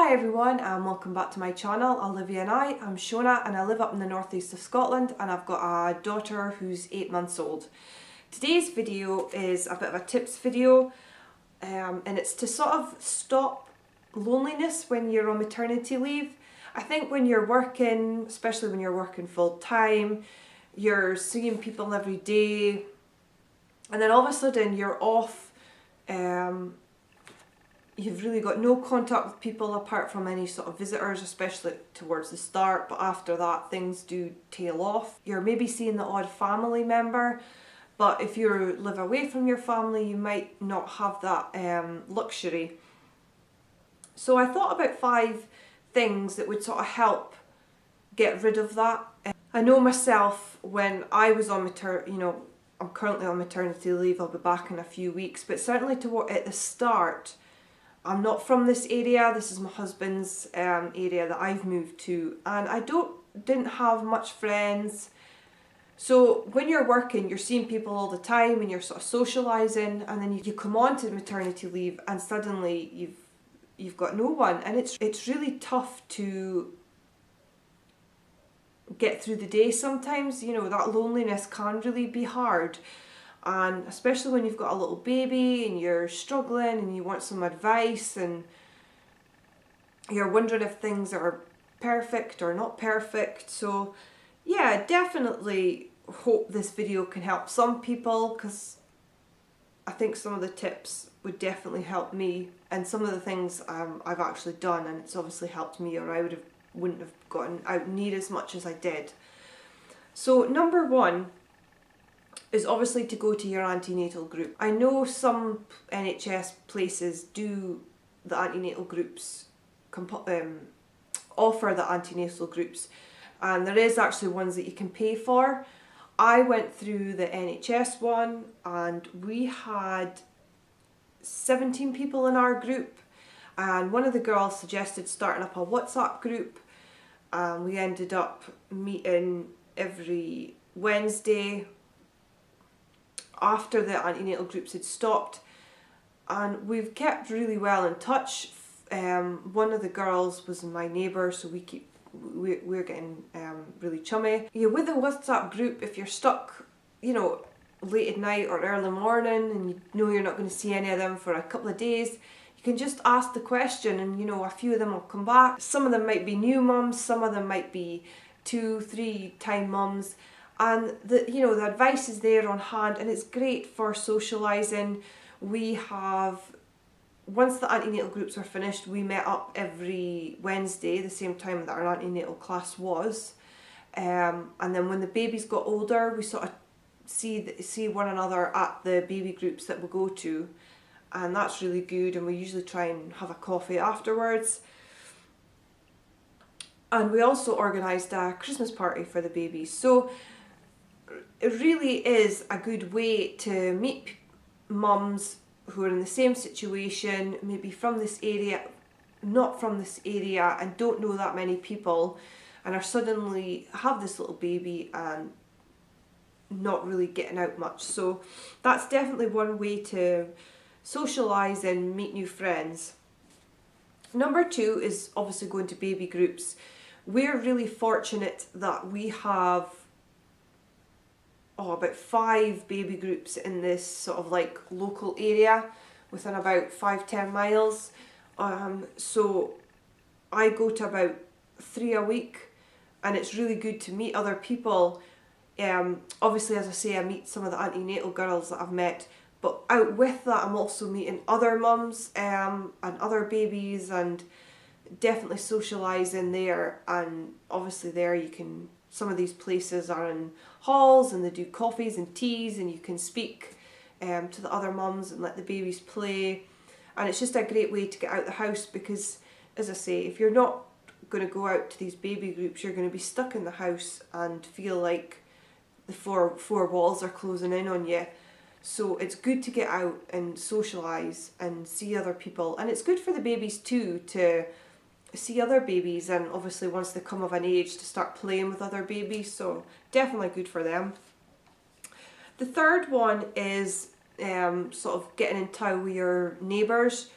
Hi everyone and welcome back to my channel, Olivia and I'm Shona and I live up in the northeast of Scotland and I've got a daughter who's 8 months old. Today's video is a bit of a tips video and it's to sort of stop loneliness when you're on maternity leave. I think when you're working, especially when you're working full time, you're seeing people every day and then all of a sudden you're off. You've really got no contact with people apart from any sort of visitors, especially towards the start, but after that things do tail off. You're maybe seeing the odd family member, but if you live away from your family you might not have that luxury. So I thought about 5 things that would sort of help get rid of that. I know myself when I was on I'm currently on maternity leave, I'll be back in a few weeks, but certainly at the start, I'm not from this area, this is my husband's area that I've moved to, and I didn't have much friends. So when you're working, you're seeing people all the time and you're sort of socialising, and then you come on to maternity leave and suddenly you've got no one, and it's really tough to get through the day sometimes. You know, that loneliness can really be hard. And especially when you've got a little baby and you're struggling and you want some advice and you're wondering if things are perfect or not perfect. So yeah, definitely hope this video can help some people, because I think some of the tips would definitely help me, and some of the things I've actually done, and it's obviously helped me, or I wouldn't have gotten out near as much as I did. So number 1 is obviously to go to your antenatal group. I know some NHS places do the antenatal groups, offer the antenatal groups, and there is actually ones that you can pay for. I went through the NHS one and we had 17 people in our group, and one of the girls suggested starting up a WhatsApp group, and we ended up meeting every Wednesday after the antenatal groups had stopped, and we've kept really well in touch. One of the girls was my neighbour, so we're getting really chummy. Yeah, with the WhatsApp group, if you're stuck, you know, late at night or early morning and you know you're not going to see any of them for a couple of days, you can just ask the question and, you know, a few of them will come back. Some of them might be new mums, some of them might be 2-3 time mums. And the advice is there on hand, and it's great for socialising. Once the antenatal groups were finished, we met up every Wednesday, the same time that our antenatal class was. And then when the babies got older, we sort of see one another at the baby groups that we go to, and that's really good. And we usually try and have a coffee afterwards. And we also organised a Christmas party for the babies. So it really is a good way to meet mums who are in the same situation, maybe from this area, not from this area, and don't know that many people, and are suddenly have this little baby and not really getting out much. So that's definitely one way to socialise and meet new friends. Number 2 is obviously going to baby groups. We're really fortunate that we have about 5 baby groups in this sort of like local area within about 5-10 miles. So I go to about 3 a week, and it's really good to meet other people. Obviously, as I say, I meet some of the antenatal girls that I've met, but out with that I'm also meeting other mums and other babies, and definitely socialising there. And obviously there some of these places are in halls and they do coffees and teas, and you can speak to the other mums and let the babies play. And it's just a great way to get out the house, because as I say, if you're not going to go out to these baby groups, you're going to be stuck in the house and feel like the four walls are closing in on you. So it's good to get out and socialise and see other people, and it's good for the babies too to see other babies, and obviously once they come of an age to start playing with other babies, so definitely good for them. The third one is sort of getting in touch with your neighbours.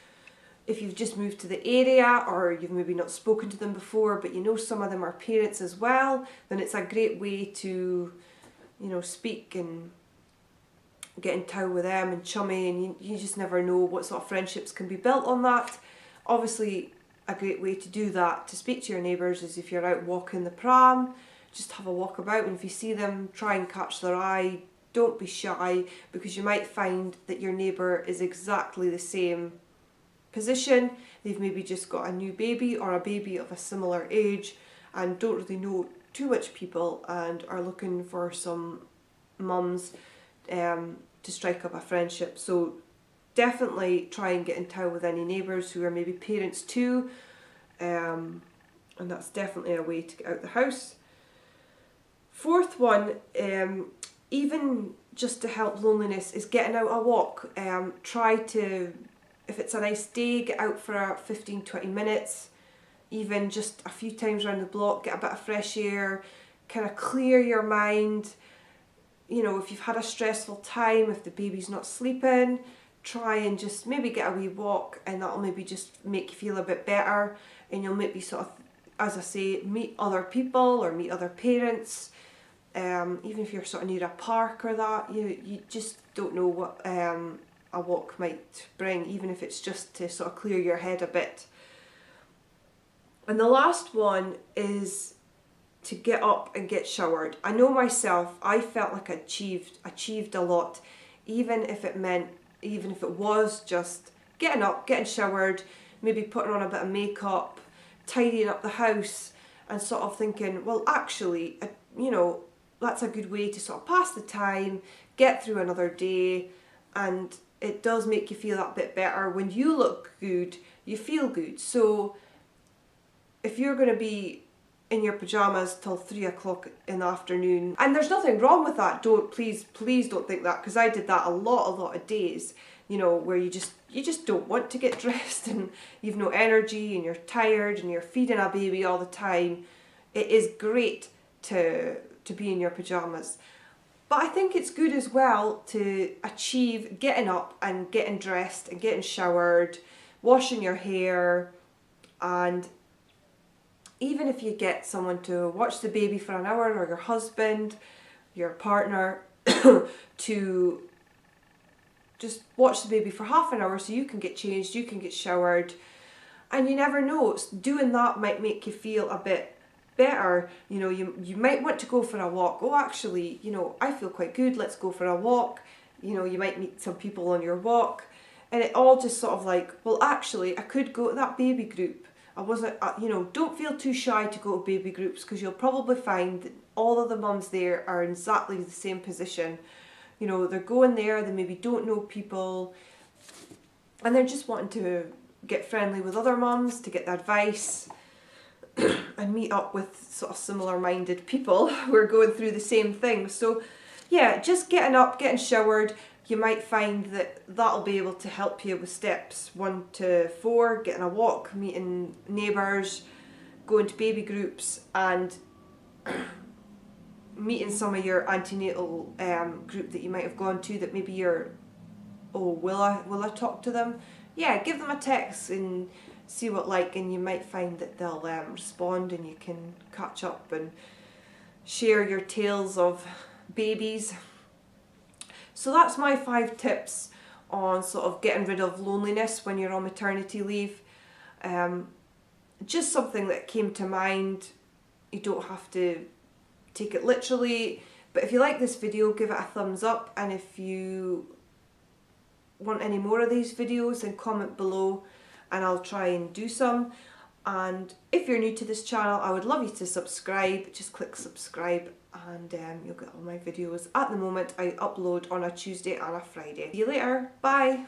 if you've just moved to the area or you've maybe not spoken to them before, but you know some of them are parents as well, then it's a great way to, you know, speak and get in town with them and chummy, and you just never know what sort of friendships can be built on that. Obviously, a great way to do that, to speak to your neighbours, is if you're out walking the pram, just have a walk about, and if you see them, try and catch their eye. Don't be shy, because you might find that your neighbour is exactly the same position. They've maybe just got a new baby or a baby of a similar age and don't really know too much people and are looking for some mums to strike up a friendship. So definitely try and get in town with any neighbours who are maybe parents too, and that's definitely a way to get out the house. Fourth one, even just to help loneliness, is getting out a walk. Try to, if it's a nice day, get out for 15-20 minutes, even just a few times around the block, get a bit of fresh air, kind of clear your mind. You know, if you've had a stressful time, if the baby's not sleeping, try and just maybe get a wee walk, and that'll maybe just make you feel a bit better, and you'll maybe sort of, as I say, meet other people or meet other parents. Even if you're sort of near a park or that, you just don't know what a walk might bring, even if it's just to sort of clear your head a bit. And the last one is to get up and get showered. I know myself, I felt like I achieved a lot, even if it was just getting up, getting showered, maybe putting on a bit of makeup, tidying up the house, and sort of thinking, well, actually, you know, that's a good way to sort of pass the time, get through another day, and it does make you feel that bit better. When you look good, you feel good. So if you're going to be in your pyjamas till 3 o'clock in the afternoon, and there's nothing wrong with that, please don't think that, because I did that a lot of days, you know, where you just don't want to get dressed and you've no energy and you're tired and you're feeding a baby all the time. It is great to be in your pyjamas, but I think it's good as well to achieve getting up and getting dressed and getting showered, washing your hair, and even if you get someone to watch the baby for an hour, or your husband, your partner, to just watch the baby for half an hour so you can get changed, you can get showered, and you never know, doing that might make you feel a bit better. You know, you might want to go for a walk. Oh, actually, you know, I feel quite good, let's go for a walk. You know, you might meet some people on your walk, and it all just sort of like, well, actually, I could go to that baby group. I wasn't, you know, don't feel too shy to go to baby groups, because you'll probably find that all of the mums there are in exactly the same position. You know, they're going there, they maybe don't know people, and they're just wanting to get friendly with other mums, to get the advice, and meet up with sort of similar minded people who are going through the same thing. So yeah, just getting up, getting showered, you might find that that'll be able to help you with steps 1 to 4, getting a walk, meeting neighbours, going to baby groups, and meeting some of your antenatal group that you might have gone to, that maybe you're, oh, will I talk to them? Yeah, give them a text and see what like, and you might find that they'll respond, and you can catch up and share your tales of babies. So that's my 5 tips on sort of getting rid of loneliness when you're on maternity leave. Just something that came to mind. You don't have to take it literally, but if you like this video, give it a thumbs up, and if you want any more of these videos, then comment below and I'll try and do some. And if you're new to this channel, I would love you to subscribe. Just click subscribe, and you'll get all my videos. At the moment, I upload on a Tuesday and a Friday. See you later. Bye.